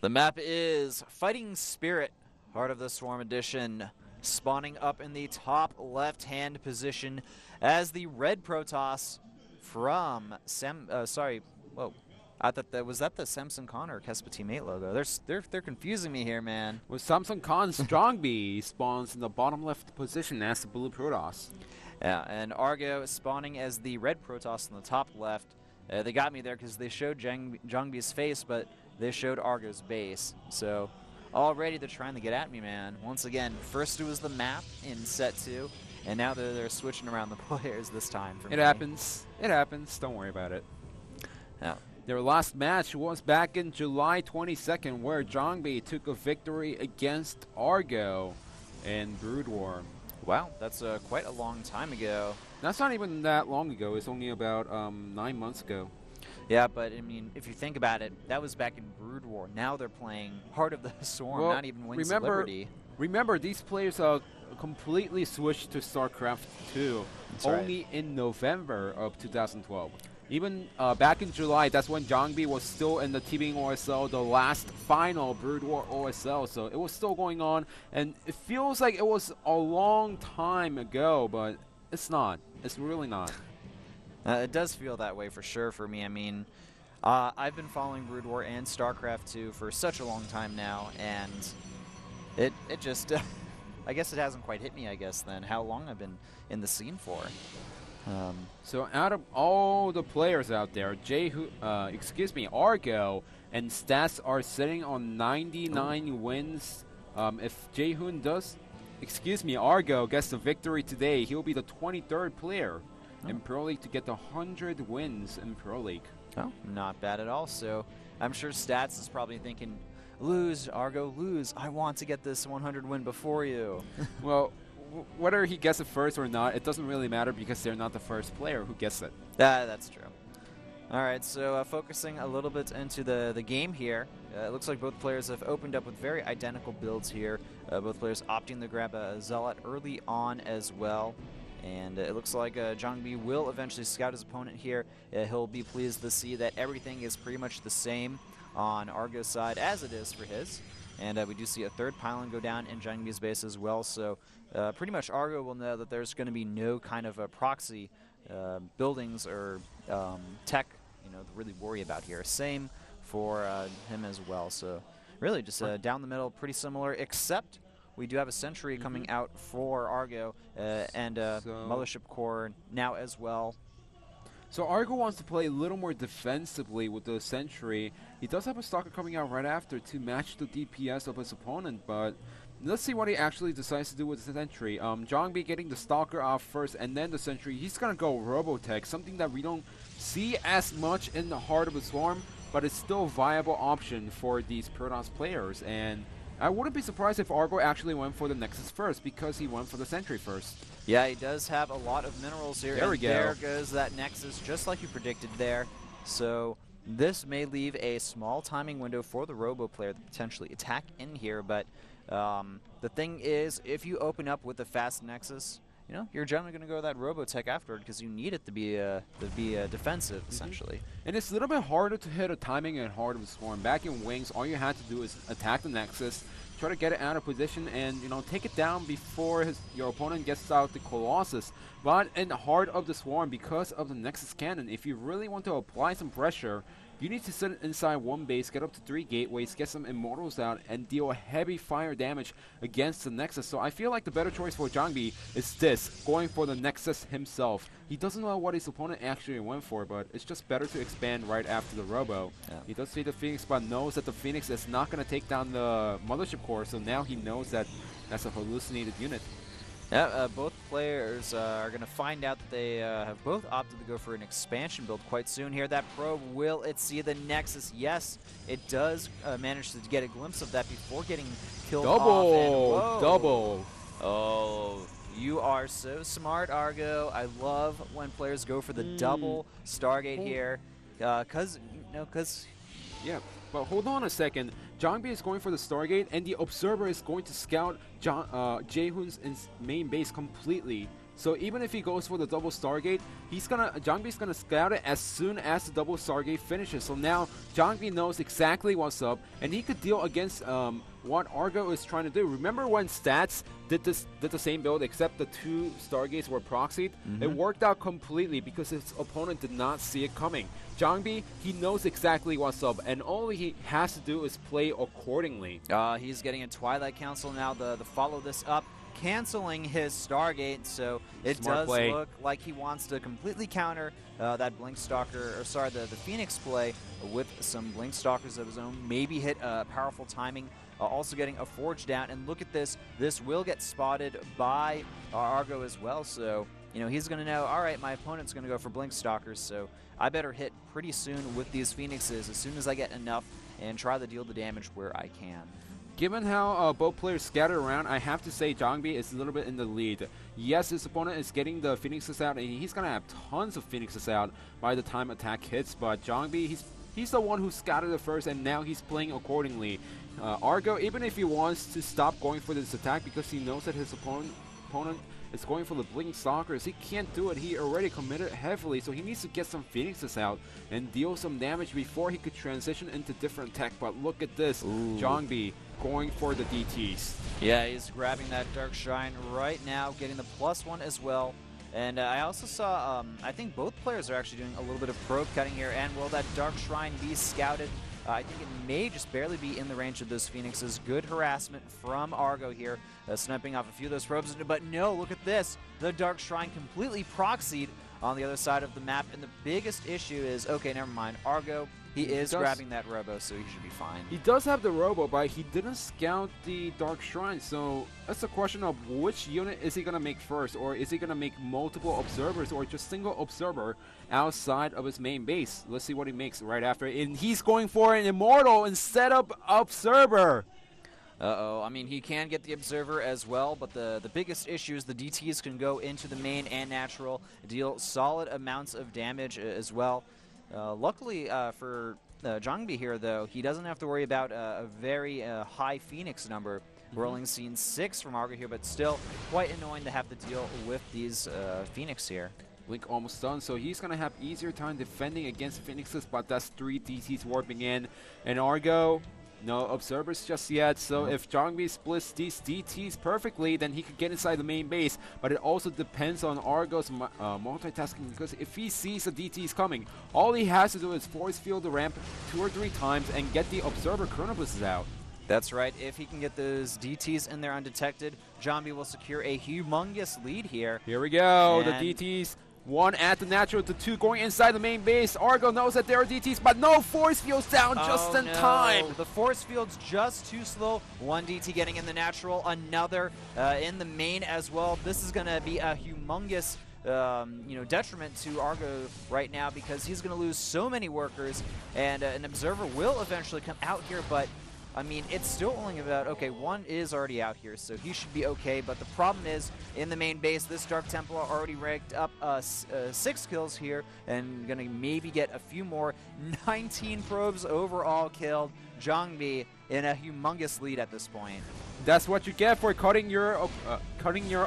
The map is Fighting Spirit, Heart of the Swarm Edition, spawning up in the top left-hand position as the red Protoss from I thought that was the Samson Connor or Kespa Teammate logo. They're confusing me here, man. With Samson Khan's Jangbi spawns in the bottom left position as the blue Protoss. Yeah, and Argo spawning as the red Protoss in the top left. They got me there because they showed Jangbi's face, but they showed Argo's base. So already they're trying to get at me, man. Once again, first it was the map in set 2, and now they're switching around the players this time for me. It happens. It happens. Don't worry about it. Yeah. Their last match was back in July 22nd, where Jangbi took a victory against Argo in Brood War. Wow, that's quite a long time ago. That's not even that long ago. It's only about 9 months ago. Yeah, but I mean, if you think about it, that was back in Brood War. Now they're playing Heart of the Swarm, well, not even Wings of Liberty. Remember, these players completely switched to Stracraft 2 only in November of 2012. Even back in July, that's when Jangbi was still in the TVing OSL, the last final Brood War OSL, so it was still going on, and it feels like it was a long time ago, but it's not. It's really not. It does feel that way for sure for me. I mean, I've been following Brood War and StarCraft 2 for such a long time now, and it just, I guess it hasn't quite hit me, I guess, then, how long I've been in the scene for. So out of all the players out there, Argo and Stats are sitting on 99 wins. If Argo gets the victory today, he'll be the 23rd player in Pro League to get the 100 wins in Pro League. Oh, not bad at all. So I'm sure Stats is probably thinking, lose, Argo, lose. I want to get this 100 win before you. Well, whether he gets it first or not, it doesn't really matter because they're not the first player who gets it. That's true. All right, so focusing a little bit into the game here, it looks like both players have opened up with very identical builds here. Both players opting to grab a Zealot early on as well. And it looks like Jangbi will eventually scout his opponent here. He'll be pleased to see that everything is pretty much the same on Argo's side as it is for his. And we do see a third pylon go down in Jangbi's base as well. So pretty much Argo will know that there's going to be no kind of proxy buildings or tech, to really worry about here. Same for him as well. So really just down the middle, pretty similar, except we do have a sentry coming out for Argo and Mothership Core now as well. So Argo wants to play a little more defensively with the sentry. He does have a stalker coming out right after to match the DPS of his opponent, but let's see what he actually decides to do with the sentry. Jangbi getting the stalker off first and then the sentry. He's gonna go Robotech, something that we don't see as much in the Heart of the Swarm, but it's still a viable option for these Protoss players. And I wouldn't be surprised if Argo actually went for the Nexus first because he went for the sentry first. Yeah, he does have a lot of minerals here. There we go. There goes that Nexus, just like you predicted there. So this may leave a small timing window for the Robo player to potentially attack in here. But the thing is, if you open up with a fast Nexus, you're generally going to go that Robotech afterward because you need it to be defensive, essentially. And it's a little bit harder to hit a timing in Heart of the Swarm. Back in Wings, all you had to do is attack the Nexus, try to get it out of position, and take it down before your opponent gets out the Colossus. But in the Heart of the Swarm, because of the Nexus cannon, if you really want to apply some pressure, you need to sit inside one base, get up to 3 gateways, get some Immortals out, and deal heavy fire damage against the Nexus. So I feel like the better choice for Jangbi is this, going for the Nexus himself. He doesn't know what his opponent actually went for, but it's just better to expand right after the Robo. Yeah. He does see the Phoenix, but knows that the Phoenix is not going to take down the Mothership Core, so now he knows that that's a hallucinated unit. Yeah, both players are going to find out that they have both opted to go for an expansion build quite soon here. That probe, will it see the Nexus? Yes, it does manage to get a glimpse of that before getting killed off. Double! Oh, you are so smart, Argo. I love when players go for the double Stargate here. Yeah, but hold on a second. Jangbi is going for the Stargate, and the Observer is going to scout Jaehoon's main base completely. So even if he goes for the double Stargate, Jangbi's gonna scout it as soon as the double Stargate finishes. So now Jangbi knows exactly what's up, and he could deal against what Argo is trying to do. Remember when Stats did the same build, except the 2 Stargates were proxied? It worked out completely because his opponent did not see it coming. Jangbi, he knows exactly what's up, and all he has to do is play accordingly. He's getting a Twilight Council now to follow this up, canceling his Stargate, so it does look like he wants to completely counter that Blink Stalker, or sorry, the Phoenix play with some Blink Stalkers of his own, maybe hit powerful timing, also getting a Forge down, and look at this, this will get spotted by Argo as well, so you know, he's going to know, alright, my opponent's going to go for Blink Stalkers, so I better hit pretty soon with these Phoenixes as soon as I get enough and try to deal the damage where I can. Given how both players scatter around, I have to say Jangbi is a little bit in the lead. Yes, his opponent is getting the Phoenixes out, and he's going to have tons of Phoenixes out by the time attack hits, but Jangbi, he's the one who scattered it first, and now he's playing accordingly. Argo, even if he wants to stop going for this attack because he knows that his opponent is going for the Blink Stalkers, he can't do it. He already committed heavily, so he needs to get some Phoenixes out and deal some damage before he could transition into different tech. But look at this, Jangbi going for the DTs. Yeah, he's grabbing that Dark Shrine right now, getting the +1 as well. And I also saw, I think both players are actually doing a little bit of probe cutting here. And will that Dark Shrine be scouted? I think it may just barely be in the range of those Phoenixes. Good harassment from Argo here, sniping off a few of those probes. But no, look at this. The Dark Shrine completely proxied on the other side of the map. And the biggest issue is, okay, never mind. Argo, he is grabbing that Robo, so he should be fine. He does have the Robo, but he didn't scout the Dark Shrine. So that's a question of which unit is he going to make first, or is he going to make multiple observers, or just single observer outside of his main base? Let's see what he makes right after. And he's going for an Immortal instead of Observer. I mean, he can get the Observer as well, but the biggest issue is the DTs can go into the main and natural, deal solid amounts of damage as well. Luckily for Jangbi here, though, he doesn't have to worry about a very high Phoenix number. We're only seeing 6 from Argo here, but still quite annoying to have to deal with these Phoenix here. Blink almost done, so he's going to have easier time defending against Phoenixes, but that's 3 DTs warping in. And Argo, no observers just yet, so if Jangbi splits these DTs perfectly, then he could get inside the main base, but it also depends on Argo's multitasking, because if he sees the DTs coming, all he has to do is force field the ramp 2 or 3 times and get the observer chronobuses out. That's right. If he can get those DTs in there undetected, Jangbi will secure a humongous lead here. Here we go, the DTs. 1 at the natural to 2 going inside the main base. Argo knows that there are DTs, but no force fields down just in time. The force field's just too slow. 1 DT getting in the natural, another in the main as well. This is going to be a humongous detriment to Argo right now, because he's going to lose so many workers, and an observer will eventually come out here, but I mean, it's still only about, okay, 1 is already out here, so he should be okay, but the problem is, in the main base, this Dark Templar already ranked up 6 kills here, and gonna maybe get a few more. 19 probes overall killed. Jangbi in a humongous lead at this point. That's what you get for cutting your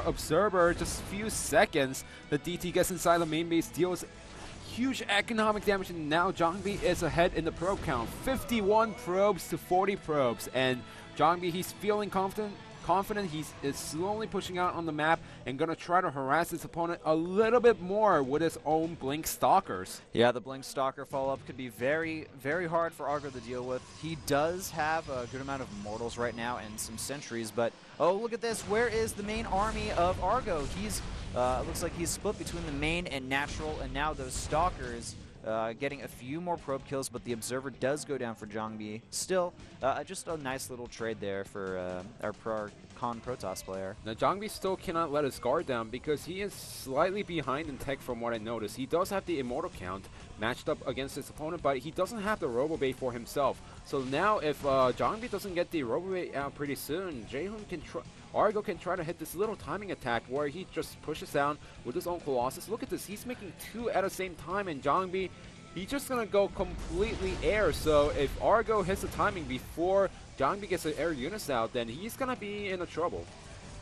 observer just a few seconds. The DT gets inside the main base, deals huge economic damage, and now Jangbi is ahead in the probe count. 51 probes to 40 probes, and Jangbi, he's feeling confident. He is slowly pushing out on the map and gonna try to harass his opponent a little bit more with his own Blink Stalkers. Yeah, the Blink Stalker follow-up could be very, very hard for Argo to deal with. He does have a good amount of Mortals right now and some Sentries, but oh, look at this. Where is the main army of Argo? He's looks like he's split between the main and natural, and now those Stalkers getting a few more probe kills, but the Observer does go down for Jangbi. Still, just a nice little trade there for our Con Protoss player. Now, Jangbi still cannot let his guard down because he is slightly behind in tech from what I noticed. He does have the Immortal count matched up against his opponent, but he doesn't have the Robobait for himself. So now, if Jangbi doesn't get the Robobait out pretty soon, Argo can try to hit this little timing attack where he just pushes down with his own Colossus. Look at this, he's making 2 at the same time, and Jangbi, he's just gonna go completely air. So if Argo hits the timing before Jangbi gets the air units out, then he's gonna be in trouble.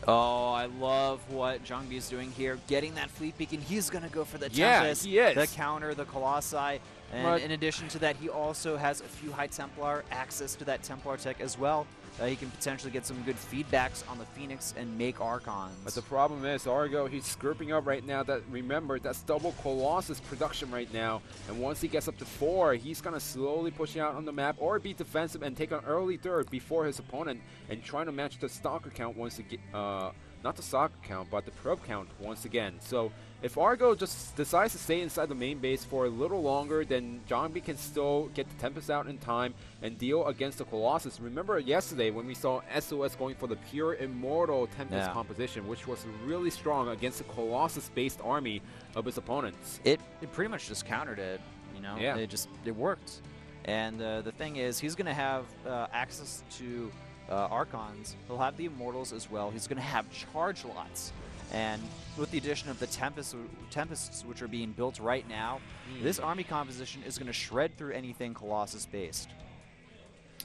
Oh, I love what Jangbi is doing here. Getting that fleet beacon. He's going to go for the Yeah, Tempest, he is. the counter, the Colossi. And But in addition to that, he also has a few High Templar, access to that Templar tech as well. He can potentially get some good feedbacks on the Phoenix and make Archons. But the problem is, Argo, he's scooping up right now. That remember, that's double Colossus production right now. And once he gets up to 4, he's going to slowly push out on the map or be defensive and take an early third before his opponent and trying to match the stalker count once again. Not the stalker count, but the probe count once again. So if Argo just decides to stay inside the main base for a little longer, then Jangbi can still get the Tempest out in time and deal against the Colossus. Remember yesterday when we saw SOS going for the pure Immortal Tempest composition, which was really strong against the Colossus-based army of his opponents. It pretty much just countered it, you know? Yeah. It worked. And the thing is, he's going to have access to Archons. He'll have the Immortals as well. He's going to have charge lots. And with the addition of the Tempests, which are being built right now, this army composition is going to shred through anything Colossus-based.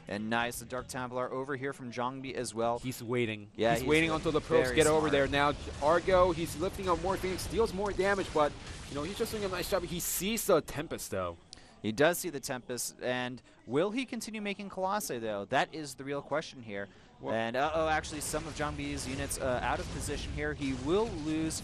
And nice, the Dark Templar over here from Jangbi as well. He's waiting. Yeah, he's waiting until the probes get over there. Now, Argo, he's lifting up more Phoenix, deals more damage, but, you know, he's just doing a nice job. He sees the Tempest, though. He does see the Tempest, and will he continue making Colossi, though? That is the real question here. Well, and, actually, some of Jangbi's units out of position here. He will lose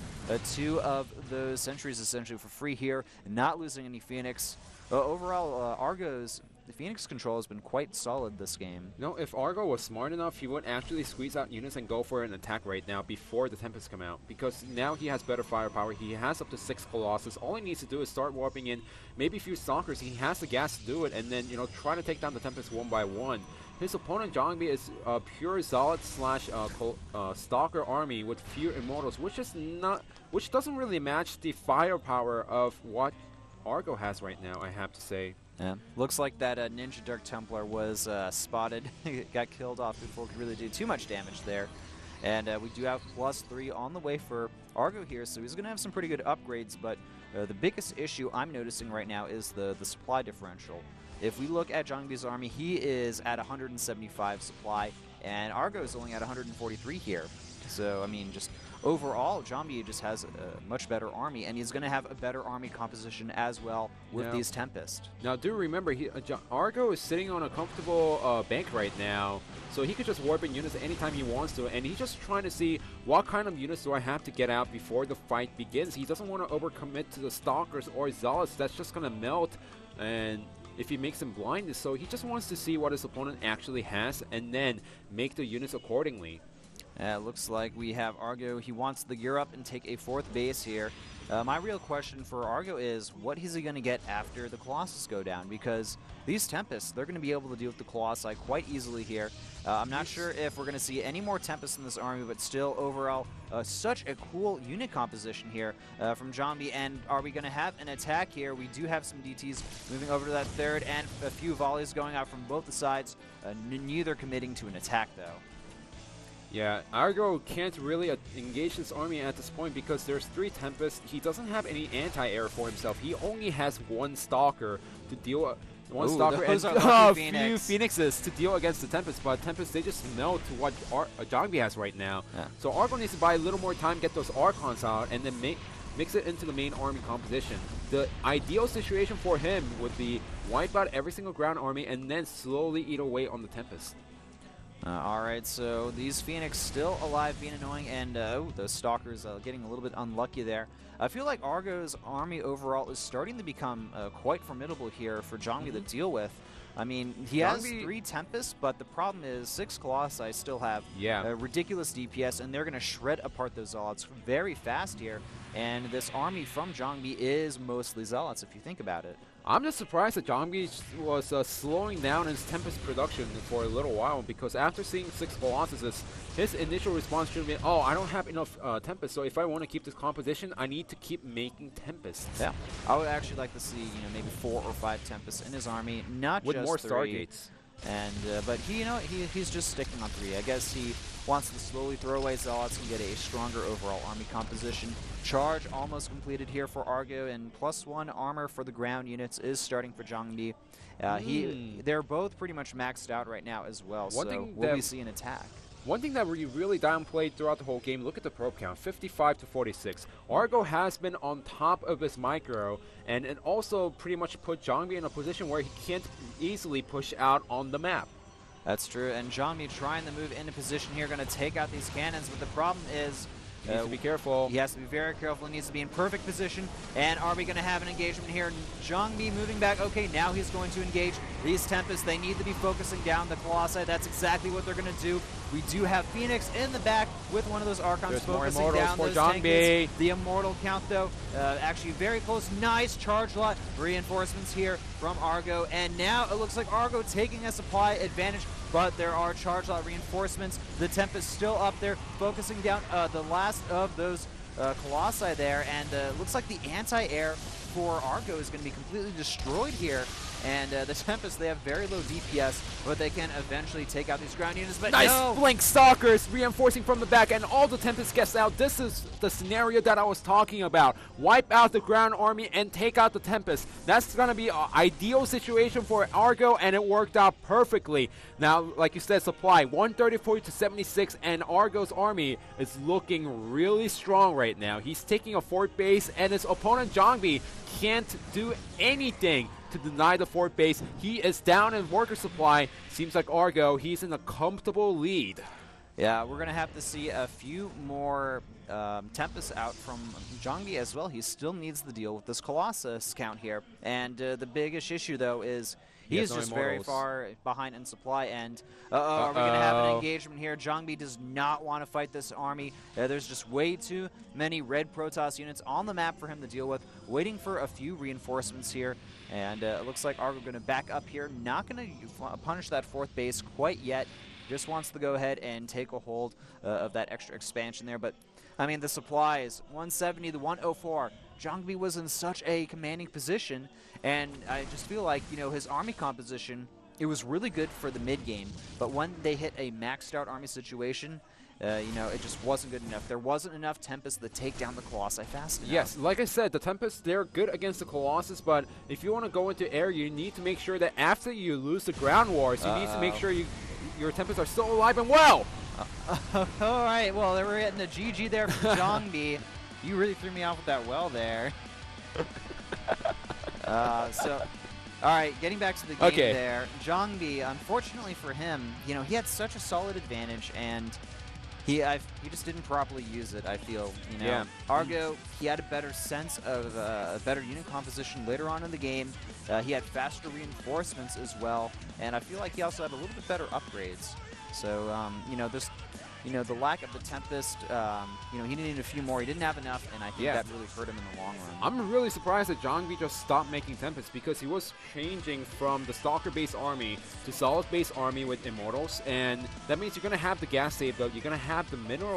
2 of those sentries, essentially, for free here, not losing any Phoenix. Overall, Argo's Phoenix control has been quite solid this game. You know, if Argo was smart enough, he would actually squeeze out units and go for an attack right now before the Tempest come out. Because now he has better firepower. He has up to 6 Colossus. All he needs to do is start warping in maybe a few Stalkers. He has the gas to do it, and then, you know, try to take down the Tempest one by one. His opponent, Jangbi, is a pure Zealot slash Stalker army with few Immortals, which doesn't really match the firepower of what Argo has right now, I have to say. Yeah. Looks like that Ninja Dark Templar was spotted, got killed off before it could really do too much damage there. And we do have +3 on the way for Argo here, so he's going to have some pretty good upgrades, but the biggest issue I'm noticing right now is the supply differential. If we look at Jangbi's army, he is at 175 supply, and Argo is only at 143 here. So, I mean, just overall, Jangbi just has a much better army, and he's going to have a better army composition as well with these Tempest. Now, do remember, Argo is sitting on a comfortable bank right now, so he could just warp in units anytime he wants to, and he's just trying to see what kind of units do I have to get out before the fight begins. He doesn't want to overcommit to the Stalkers or Zealots. That's just going to melt, and if he makes him blind, so he just wants to see what his opponent actually has and then make the units accordingly. Looks like we have Argo. He wants to gear up and take a 4th base here. My real question for Argo is, what is he going to get after the Colossus go down? Because these Tempests, they're going to be able to deal with the Colossi quite easily here. I'm not sure if we're going to see any more Tempests in this army, but still, overall, such a cool unit composition here from Jangbi. And are we going to have an attack here? We do have some DTs moving over to that 3rd, and a few volleys going out from both the sides, neither committing to an attack, though. Yeah, Argo can't really engage this army at this point because there's 3 Tempests. He doesn't have any anti-air for himself. He only has 1 Stalker to deal Stalker and a few Phoenixes to deal against the Tempest. But Tempest, they just melt to what Jangbi has right now. Yeah. So Argo needs to buy a little more time, get those Archons out, and then mix it into the main army composition. The ideal situation for him would be wipe out every single ground army and then slowly eat away on the Tempest. Alright, so these Phoenix still alive, being annoying, and those Stalkers getting a little bit unlucky there. I feel like Argo's army overall is starting to become quite formidable here for Jangbi to deal with. I mean, he has 3 Tempests, but the problem is 6 Colossi still have ridiculous DPS, and they're going to shred apart those Zealots very fast here. And this army from Jangbi is mostly Zealots, if you think about it. I'm just surprised that Jangbi was slowing down his Tempest production for a little while, because after seeing 6 Colossuses, his initial response should have been, oh, I don't have enough Tempest, so if I want to keep this composition, I need to keep making Tempests. Yeah, I would actually like to see, maybe 4 or 5 Tempests in his army, not with just more 3. Stargates. And but he's just sticking on 3. I guess he wants to slowly throw away Zealots and get a stronger overall army composition. Charge almost completed here for Argo, and +1 armor for the ground units is starting for Jangbi. They're both pretty much maxed out right now as well, so will we see an attack? one thing that we really downplayed throughout the whole game, look at the probe count, 55 to 46. Argo has been on top of his micro, and it also pretty much put Jangbi in a position where he can't easily push out on the map. That's true, and Jangbi trying to move into position here, going to take out these cannons, but the problem is He needs to be careful. He has to be very careful. He needs to be in perfect position. And are we going to have an engagement here? Jangbi moving back. Okay, now he's going to engage these Tempests. They need to be focusing down the Colossi. That's exactly what they're going to do. We do have Phoenix in the back with one of those Archons focusing down those Jangbi. The Immortal count, though, actually very close. Nice charge lot reinforcements here from Argo. And now it looks like Argo taking a supply advantage, but there are charge lot reinforcements. The Tempest still up there, focusing down the last of those Colossi there, and looks like the anti-air for Argo is going to be completely destroyed here. And the Tempest, they have very low DPS, but they can eventually take out these ground units. But nice no! Blink Stalkers reinforcing from the back, and all the Tempest gets out. This is the scenario that I was talking about. Wipe out the ground army and take out the Tempest. That's going to be an ideal situation for Argo, and it worked out perfectly. Now, like you said, supply 134 to 76, and Argo's army is looking really strong right now. He's taking a fort base, and his opponent Jangbi can't do anything to deny the fort base. He is down in worker supply. Seems like Argo, he's in a comfortable lead. Yeah, we're going to have to see a few more Tempests out from Jangbi as well. He still needs to deal with this Colossus count here. And the biggest issue, though, is he is just very far behind in supply. And are we going to have an engagement here? Jangbi does not want to fight this army. There's just way too many red Protoss units on the map for him to deal with. Waiting for a few reinforcements here. And it looks like Argo going to back up here. Not going to punish that fourth base quite yet. Just wants to go ahead and take a hold of that extra expansion there. But, I mean, the supplies, 170 to 104. Jangbi was in such a commanding position. And I just feel like, you know, his army composition, it was really good for the mid-game. But when they hit a maxed out army situation, you know, it just wasn't good enough. There wasn't enough Tempests to take down the Colossi fast enough. Yes, like I said, the Tempests, they're good against the Colossus, but if you want to go into air, you need to make sure that after you lose the ground wars, you need to make sure your Tempests are still alive and well. All right, well, they were getting a GG there from Jangbi. You really threw me off with that well there. So, all right, getting back to the game there. Jangbi, unfortunately for him, you know, he had such a solid advantage, and he just didn't properly use it, I feel. You know, Yeah. Argo, he had a better sense of a better unit composition later on in the game. He had faster reinforcements as well, and I feel like he also had a little bit better upgrades. So, you know, this, you know, the lack of the Tempest, you know, he needed a few more. He didn't have enough, and I think that really hurt him in the long run. I'm really surprised that Jangbi just stopped making Tempests, because he was changing from the Stalker-based army to Solid-based army with Immortals, and that means you're going to have the gas save, though. You're going to have the minerals